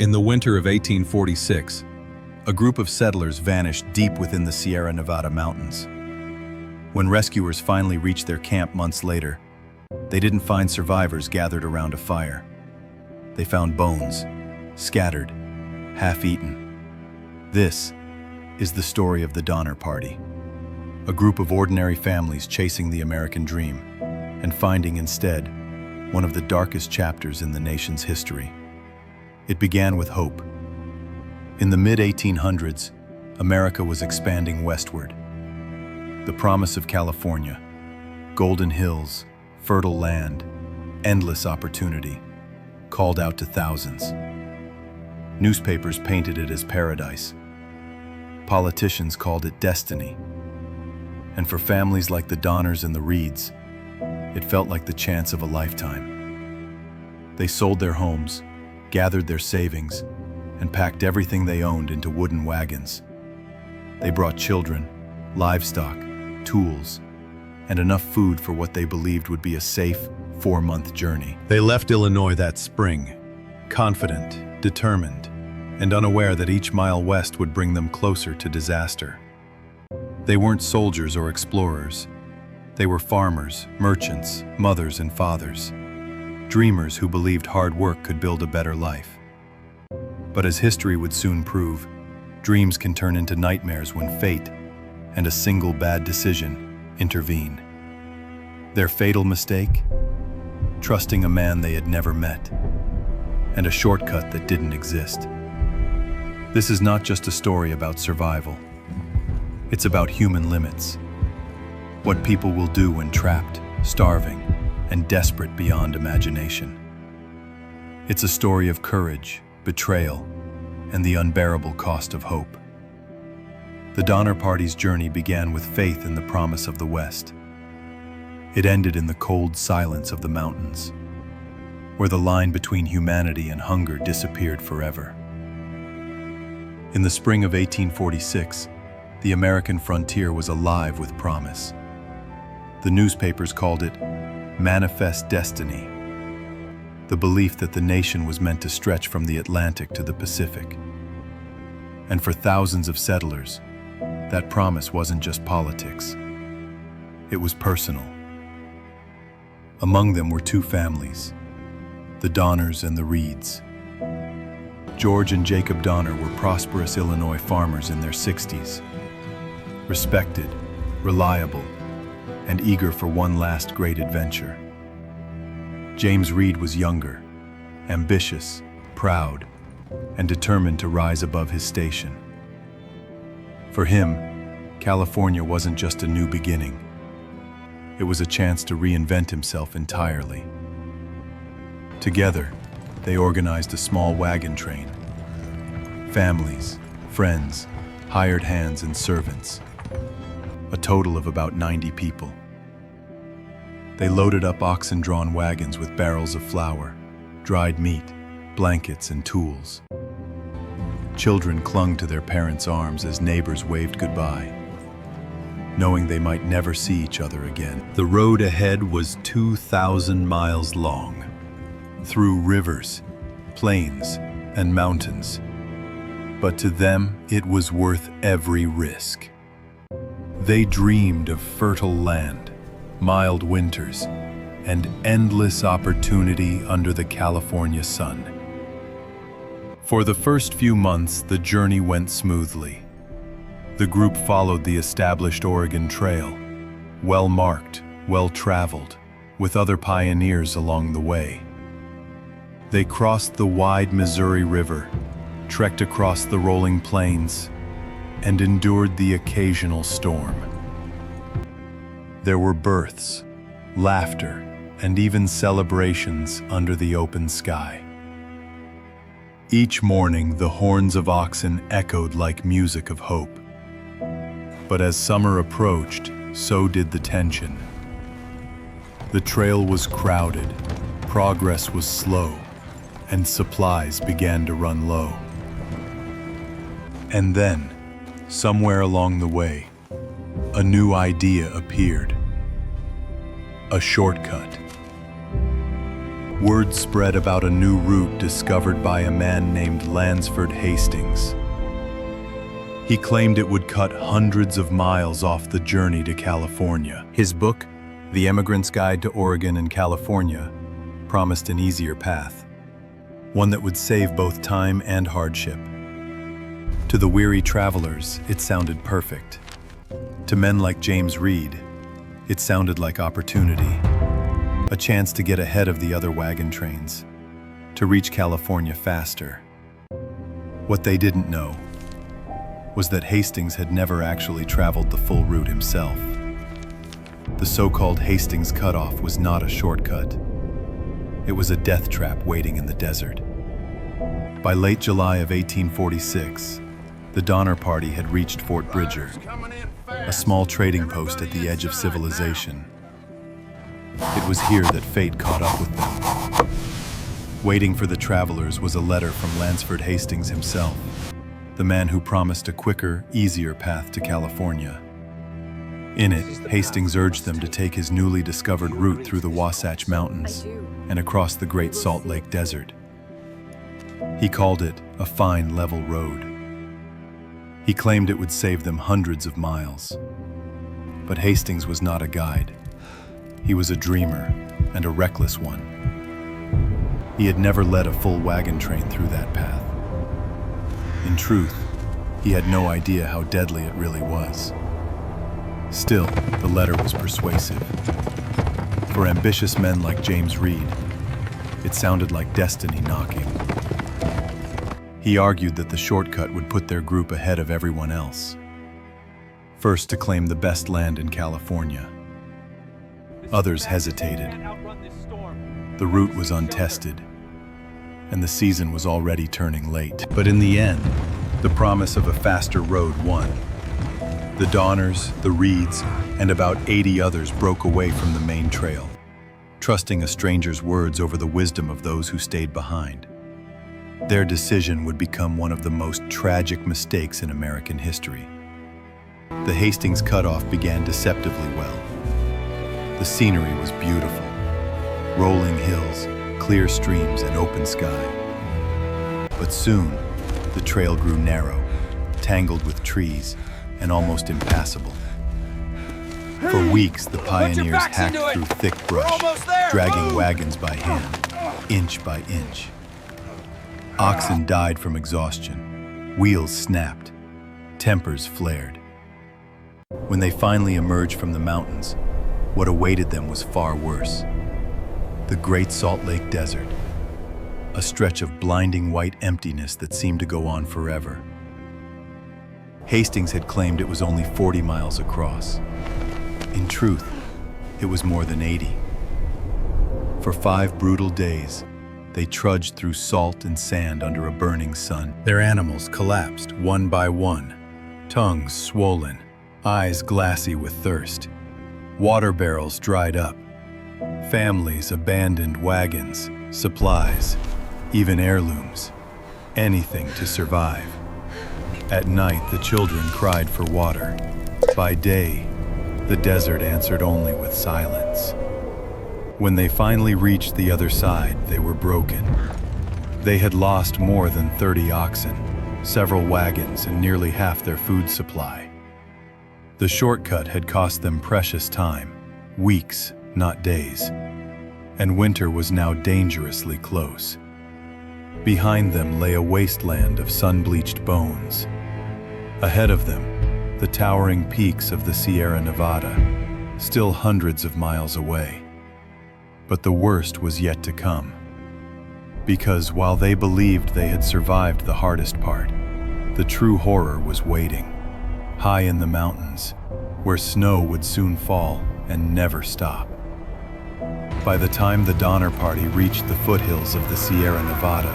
In the winter of 1846, a group of settlers vanished deep within the Sierra Nevada mountains. When rescuers finally reached their camp months later, they didn't find survivors gathered around a fire. They found bones, scattered, half-eaten. This is the story of the Donner Party, a group of ordinary families chasing the American dream and finding instead one of the darkest chapters in the nation's history. It began with hope. In the mid-1800s, America was expanding westward. The promise of California, golden hills, fertile land, endless opportunity, called out to thousands. Newspapers painted it as paradise. Politicians called it destiny. And for families like the Donners and the Reeds, it felt like the chance of a lifetime. They sold their homes, gathered their savings, and packed everything they owned into wooden wagons. They brought children, livestock, tools, and enough food for what they believed would be a safe 4-month journey. They left Illinois that spring, confident, determined, and unaware that each mile west would bring them closer to disaster. They weren't soldiers or explorers. They were farmers, merchants, mothers and fathers, dreamers who believed hard work could build a better life. But as history would soon prove, dreams can turn into nightmares when fate and a single bad decision intervene. Their fatal mistake? Trusting a man they had never met, and a shortcut that didn't exist. This is not just a story about survival. It's about human limits. What people will do when trapped, starving, and desperate beyond imagination. It's a story of courage, betrayal, and the unbearable cost of hope. The Donner Party's journey began with faith in the promise of the West. It ended in the cold silence of the mountains, where the line between humanity and hunger disappeared forever. In the spring of 1846, the American frontier was alive with promise. The newspapers called it Manifest Destiny, the belief that the nation was meant to stretch from the Atlantic to the Pacific. And for thousands of settlers, that promise wasn't just politics. It was personal. Among them were 2 families, the Donners and the Reeds. George and Jacob Donner were prosperous Illinois farmers in their 60s, respected, reliable, and eager for one last great adventure. James Reed was younger, ambitious, proud, and determined to rise above his station. For him, California wasn't just a new beginning. It was a chance to reinvent himself entirely. Together, they organized a small wagon train. Families, friends, hired hands, and servants. A total of about 90 people. They loaded up oxen-drawn wagons with barrels of flour, dried meat, blankets, and tools. Children clung to their parents' arms as neighbors waved goodbye, knowing they might never see each other again. The road ahead was 2,000 miles long, through rivers, plains, and mountains. But to them, it was worth every risk. They dreamed of fertile land, mild winters, and endless opportunity under the California sun. For the first few months, the journey went smoothly. The group followed the established Oregon Trail, well-marked, well-traveled, with other pioneers along the way. They crossed the wide Missouri River, trekked across the rolling plains, and endured the occasional storm. There were births, laughter, and even celebrations under the open sky. Each morning, the horns of oxen echoed like music of hope. But as summer approached, so did the tension. The trail was crowded, progress was slow, and supplies began to run low. And then, somewhere along the way, a new idea appeared. A shortcut. Word spread about a new route discovered by a man named Lansford Hastings. He claimed it would cut hundreds of miles off the journey to California. His book, The Emigrant's Guide to Oregon and California, promised an easier path, one that would save both time and hardship. To the weary travelers, it sounded perfect. To men like James Reed, it sounded like opportunity, a chance to get ahead of the other wagon trains, to reach California faster. What they didn't know was that Hastings had never actually traveled the full route himself. The so-called Hastings Cutoff was not a shortcut. It was a death trap waiting in the desert. By late July of 1846, the Donner Party had reached Fort Bridger, a small trading post at the edge of civilization. It was here that fate caught up with them. Waiting for the travelers was a letter from Lansford Hastings himself, the man who promised a quicker, easier path to California. In it, Hastings urged them to take his newly discovered route through the Wasatch Mountains and across the Great Salt Lake Desert. He called it a fine, level road. He claimed it would save them hundreds of miles. But Hastings was not a guide. He was a dreamer, and a reckless one. He had never led a full wagon train through that path. In truth, he had no idea how deadly it really was. Still, the letter was persuasive. For ambitious men like James Reed, it sounded like destiny knocking. He argued that the shortcut would put their group ahead of everyone else. First to claim the best land in California. Others hesitated. The route was untested, and the season was already turning late. But in the end, the promise of a faster road won. The Donners, the Reeds, and about 80 others broke away from the main trail, trusting a stranger's words over the wisdom of those who stayed behind. Their decision would become one of the most tragic mistakes in American history. The Hastings Cutoff began deceptively well. The scenery was beautiful. Rolling hills, clear streams, and open sky. But soon, the trail grew narrow, tangled with trees, and almost impassable. For weeks, the pioneers hacked through thick brush, dragging wagons by hand, inch by inch. Oxen died from exhaustion, wheels snapped, tempers flared. When they finally emerged from the mountains, what awaited them was far worse. The Great Salt Lake Desert, a stretch of blinding white emptiness that seemed to go on forever. Hastings had claimed it was only 40 miles across. In truth, it was more than 80. For 5 brutal days, they trudged through salt and sand under a burning sun. Their animals collapsed one by one, tongues swollen, eyes glassy with thirst. Water barrels dried up. Families abandoned wagons, supplies, even heirlooms, anything to survive. At night, the children cried for water. By day, the desert answered only with silence. When they finally reached the other side, they were broken. They had lost more than 30 oxen, several wagons, and nearly half their food supply. The shortcut had cost them precious time, weeks, not days, and winter was now dangerously close. Behind them lay a wasteland of sun-bleached bones. Ahead of them, the towering peaks of the Sierra Nevada, still hundreds of miles away. But the worst was yet to come. Because while they believed they had survived the hardest part, the true horror was waiting. High in the mountains, where snow would soon fall and never stop. By the time the Donner Party reached the foothills of the Sierra Nevada,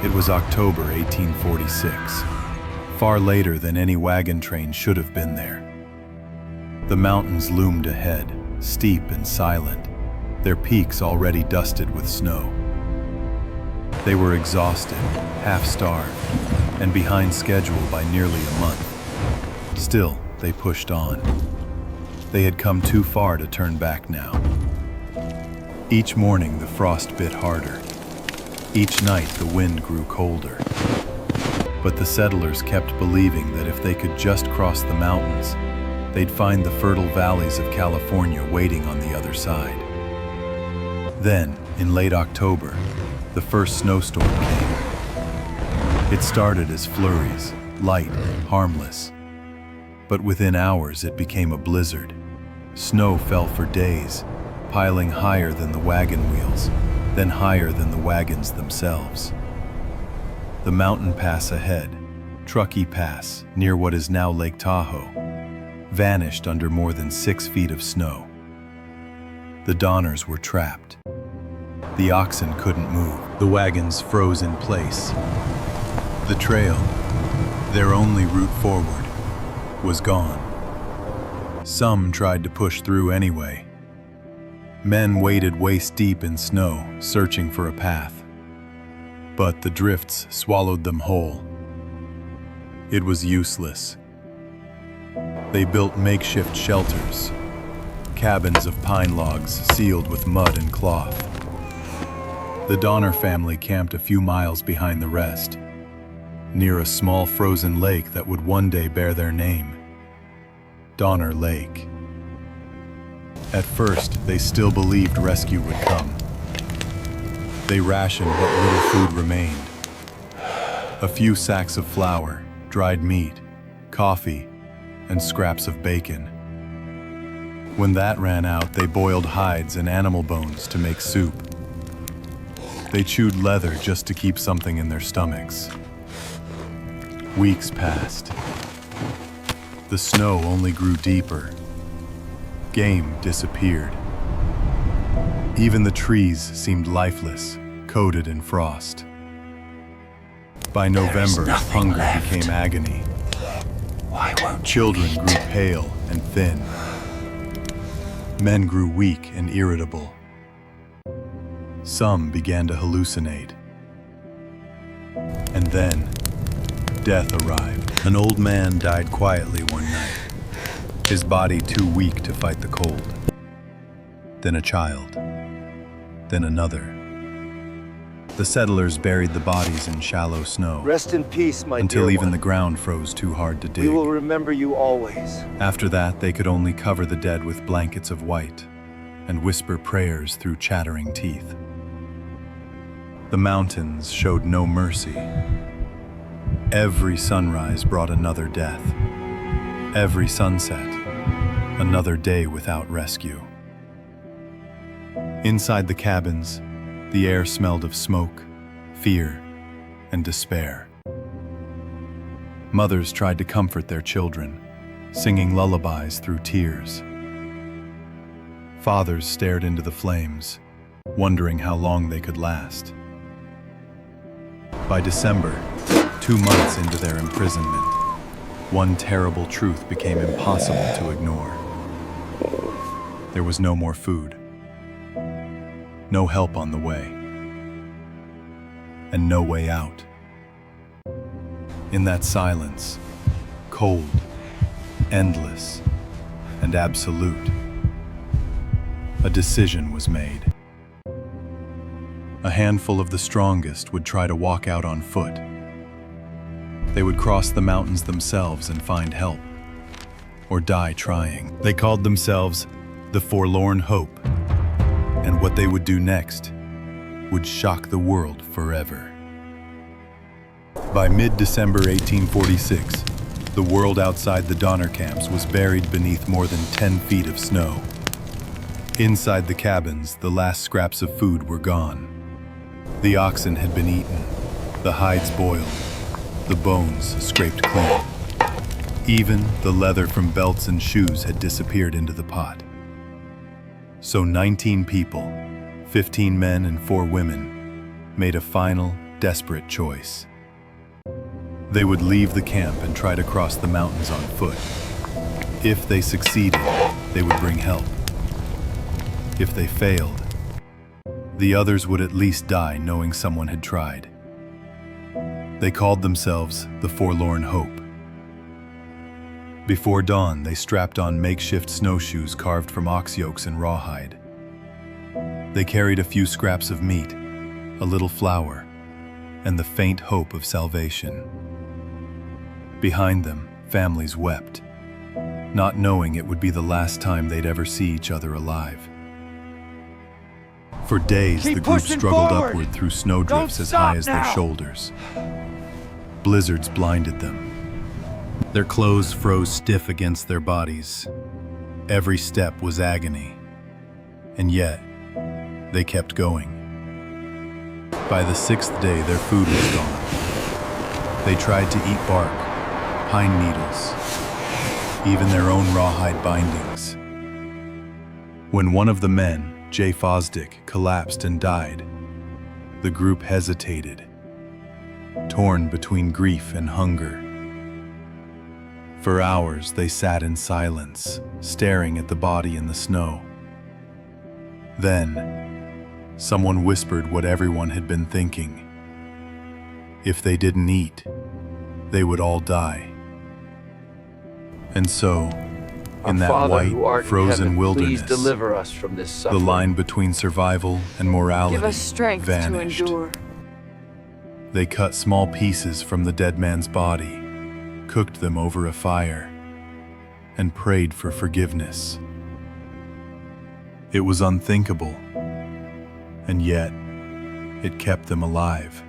it was October 1846, far later than any wagon train should have been there. The mountains loomed ahead, steep and silent, their peaks already dusted with snow. They were exhausted, half-starved, and behind schedule by nearly a month. Still, they pushed on. They had come too far to turn back now. Each morning the frost bit harder. Each night the wind grew colder. But the settlers kept believing that if they could just cross the mountains, they'd find the fertile valleys of California waiting on the other side. Then, in late October, the first snowstorm came. It started as flurries, light, harmless. But within hours it became a blizzard. Snow fell for days, piling higher than the wagon wheels, then higher than the wagons themselves. The mountain pass ahead, Truckee Pass, near what is now Lake Tahoe, vanished under more than 6 feet of snow. The Donners were trapped. The oxen couldn't move. The wagons froze in place. The trail, their only route forward, was gone. Some tried to push through anyway. Men waded waist-deep in snow, searching for a path. But the drifts swallowed them whole. It was useless. They built makeshift shelters, cabins of pine logs sealed with mud and cloth. The Donner family camped a few miles behind the rest, near a small frozen lake that would one day bear their name, Donner Lake. At first, they still believed rescue would come. They rationed what little food remained. A few sacks of flour, dried meat, coffee, and scraps of bacon. When that ran out, they boiled hides and animal bones to make soup. They chewed leather just to keep something in their stomachs. Weeks passed. The snow only grew deeper. Game disappeared. Even the trees seemed lifeless, coated in frost. By November, hunger became agony. Why won't Children grew pale and thin. Men grew weak and irritable. Some began to hallucinate. And then, death arrived. An old man died quietly one night, his body too weak to fight the cold. Then a child. Then another. The settlers buried the bodies in shallow snow. Rest in peace, my until dear even one. the ground froze too hard to dig. We will remember you always. After that, they could only cover the dead with blankets of white and whisper prayers through chattering teeth. The mountains showed no mercy. Every sunrise brought another death. Every sunset, another day without rescue. Inside the cabins, the air smelled of smoke, fear, and despair. Mothers tried to comfort their children, singing lullabies through tears. Fathers stared into the flames, wondering how long they could last. By December, 2 months into their imprisonment, one terrible truth became impossible to ignore. There was no more food, no help on the way, and no way out. In that silence, cold, endless, and absolute, a decision was made. A handful of the strongest would try to walk out on foot. They would cross the mountains themselves and find help, or die trying. They called themselves the Forlorn Hope, and what they would do next would shock the world forever. By mid-December 1846, the world outside the Donner camps was buried beneath more than 10 feet of snow. Inside the cabins, the last scraps of food were gone. The oxen had been eaten, the hides boiled, the bones scraped clean. Even the leather from belts and shoes had disappeared into the pot. So 19 people, 15 men and 4 women, made a final, desperate choice. They would leave the camp and try to cross the mountains on foot. If they succeeded, they would bring help. If they failed, the others would at least die knowing someone had tried. They called themselves the Forlorn Hope. Before dawn, they strapped on makeshift snowshoes carved from ox yokes and rawhide. They carried a few scraps of meat, a little flour, and the faint hope of salvation. Behind them, families wept, not knowing it would be the last time they'd ever see each other alive. For days, the group struggled upward through snowdrifts as high as their shoulders. Blizzards blinded them. Their clothes froze stiff against their bodies. Every step was agony. And yet, they kept going. By the 6th day, their food was gone. They tried to eat bark, pine needles, even their own rawhide bindings. When one of the men, Jay Fosdick, collapsed and died, the group hesitated, torn between grief and hunger. For hours, they sat in silence, staring at the body in the snow. Then, someone whispered what everyone had been thinking. If they didn't eat, they would all die. And so, in that white, frozen wilderness, please deliver us from this the suffering. line between survival and morality Give us strength vanished. to endure. They cut small pieces from the dead man's body, cooked them over a fire, and prayed for forgiveness. It was unthinkable, and yet it kept them alive.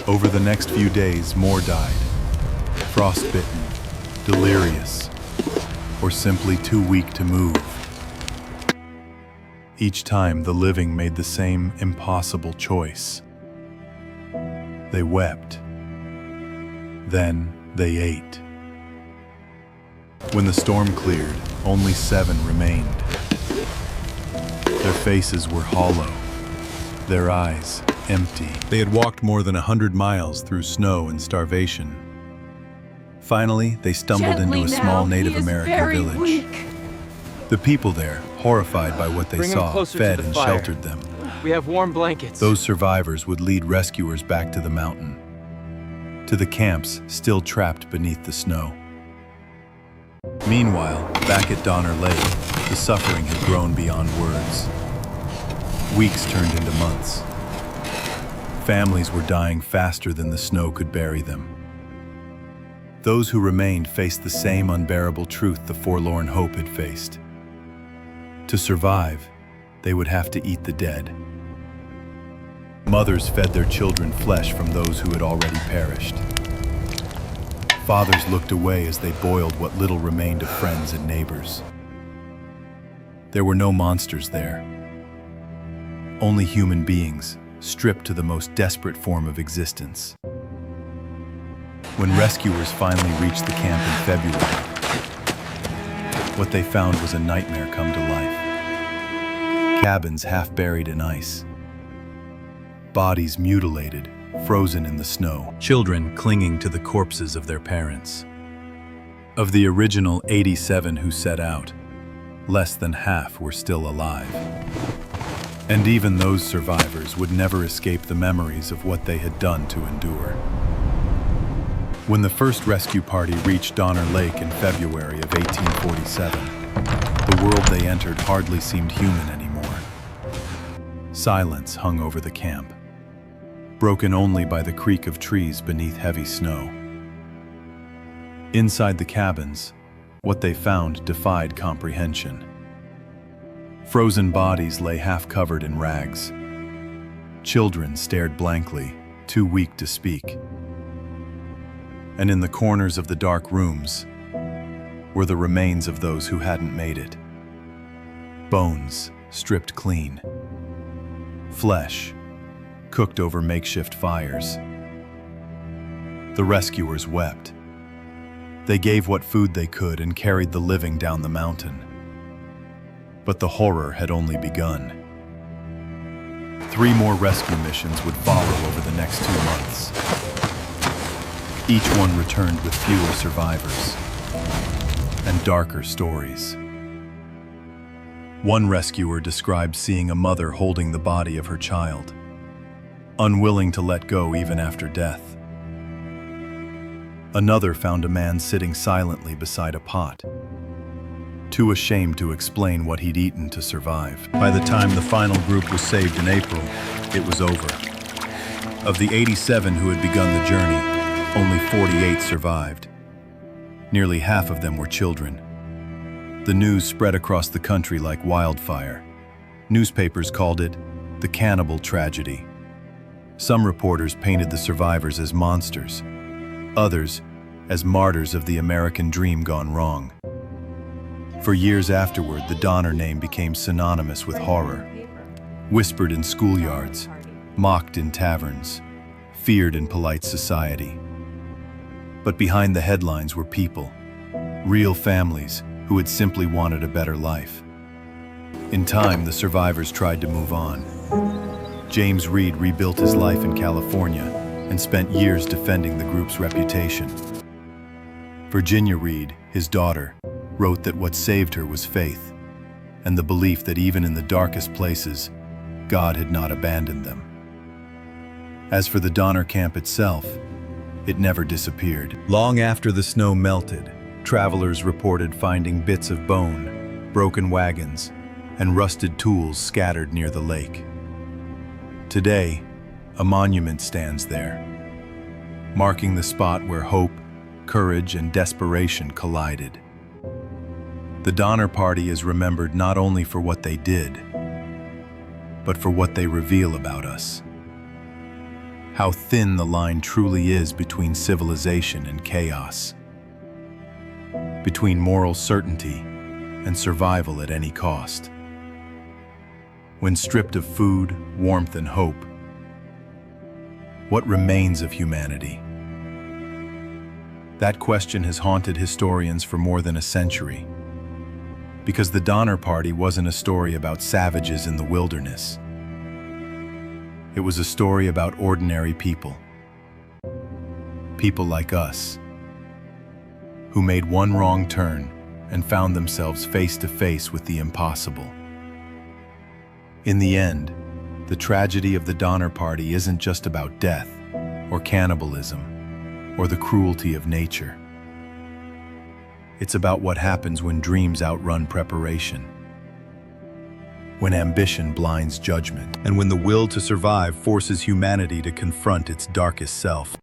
Over the next few days, more died, frostbitten, delirious, or simply too weak to move. Each time, the living made the same impossible choice. They wept. Then they ate. When the storm cleared, only 7 remained. Their faces were hollow, their eyes empty. They had walked more than 100 miles through snow and starvation. Finally, they stumbled into a small Native American village. Weak. The people there, horrified by what they Bring 'em saw, closer to fed the and fire. sheltered them. We have warm blankets. Those survivors would lead rescuers back to the mountain, to the camps still trapped beneath the snow. Meanwhile, back at Donner Lake, the suffering had grown beyond words. Weeks turned into months. Families were dying faster than the snow could bury them. Those who remained faced the same unbearable truth the forlorn hope had faced. To survive, they would have to eat the dead. Mothers fed their children flesh from those who had already perished. Fathers looked away as they boiled what little remained of friends and neighbors. There were no monsters there. Only human beings, stripped to the most desperate form of existence. When rescuers finally reached the camp in February, what they found was a nightmare come to life. Cabins half buried in ice. Bodies mutilated, frozen in the snow. Children clinging to the corpses of their parents. Of the original 87 who set out, less than half were still alive. And even those survivors would never escape the memories of what they had done to endure. When the first rescue party reached Donner Lake in February of 1847, the world they entered hardly seemed human anymore. Silence hung over the camp, broken only by the creak of trees beneath heavy snow. Inside the cabins, what they found defied comprehension. Frozen bodies lay half-covered in rags. Children stared blankly, too weak to speak. And in the corners of the dark rooms were the remains of those who hadn't made it. Bones stripped clean. Flesh cooked over makeshift fires. The rescuers wept. They gave what food they could and carried the living down the mountain. But the horror had only begun. 3 more rescue missions would follow over the next 2 months. Each one returned with fewer survivors and darker stories. One rescuer described seeing a mother holding the body of her child, unwilling to let go even after death. Another found a man sitting silently beside a pot, too ashamed to explain what he'd eaten to survive. By the time the final group was saved in April, it was over. Of the 87 who had begun the journey, only 48 survived. Nearly half of them were children. The news spread across the country like wildfire. Newspapers called it the Cannibal Tragedy. Some reporters painted the survivors as monsters, others as martyrs of the American dream gone wrong. For years afterward, the Donner name became synonymous with horror. Whispered in schoolyards, mocked in taverns, feared in polite society. But behind the headlines were people, real families who had simply wanted a better life. In time, the survivors tried to move on. James Reed rebuilt his life in California and spent years defending the group's reputation. Virginia Reed, his daughter, wrote that what saved her was faith and the belief that even in the darkest places, God had not abandoned them. As for the Donner Camp itself, it never disappeared. Long after the snow melted, travelers reported finding bits of bone, broken wagons, and rusted tools scattered near the lake. Today, a monument stands there, marking the spot where hope, courage, and desperation collided. The Donner Party is remembered not only for what they did, but for what they reveal about us. How thin the line truly is between civilization and chaos, between moral certainty and survival at any cost. When stripped of food, warmth, and hope, what remains of humanity? That question has haunted historians for more than a century, because the Donner Party wasn't a story about savages in the wilderness. It was a story about ordinary people. People like us, who made one wrong turn and found themselves face to face with the impossible. In the end, the tragedy of the Donner Party isn't just about death, or cannibalism, or the cruelty of nature. It's about what happens when dreams outrun preparation, when ambition blinds judgment, and when the will to survive forces humanity to confront its darkest self.